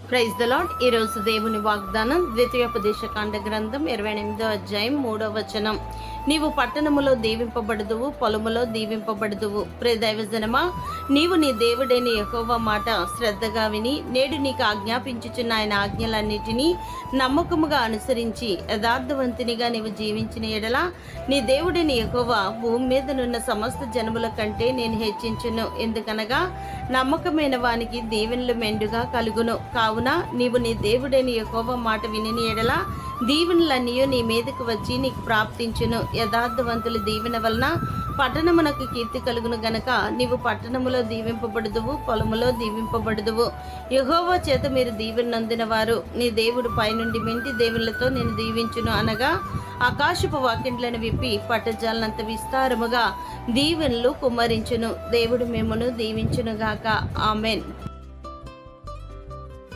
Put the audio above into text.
Praise the lord. ఈరోజు దేవుని వాగ్దానం ద్వితీయోపదేశకాండ గ్రంథం 28వ అధ్యాయం 3వ వచనం. నీవు పట్టణములో దీవింపబడుదువు, పొలములో దీవింపబడుదువు. ప్రియ దైవజనమా, నీవు నీ దేవుడైన యెహోవా మాట శ్రద్ధగా విని నేడు నీకు ఆజ్ఞాపించుచున్న ఆయన ఆజ్ఞలన్నిటినీ నమ్మకముగా అనుసరించి యథార్థవంతునిగా నీవు జీవించిన ఎడల నీ దేవుడైన యెహోవా భూమి మీదనున్న సమస్త జనముల కంటే నేను హెచ్చించును. ఎందుకనగా నమ్మకమైన వానికి దీవెనలు మెండుగా కలుగును. కావున నీవు నీ దేవుడైన యెహోవా మాట విని ఎడల దీవెనలన్నీ నీ మీదకు వచ్చి నీకు ప్రాప్తించును. యథార్థవంతుల దీవెన వలన పట్టణమునకు కీర్తి కలుగును గనక నీవు పట్టణములో దీవింపబడుదువు, పొలములో దీవింపబడుదువు. యెహోవా చేత మీరు దీవెన నొందిన వారు. నీ దేవుడు పైనుండి మెంటి దేవుళ్ళతో నేను దీవించును అనగా ఆకాశపు వాకిండ్లను విప్పి పట్టజాలనంత విస్తారముగా దీవెనలు కుమ్మరించును. దేవుడు మిమ్మును దీవించునుగాక. ఆమెన్.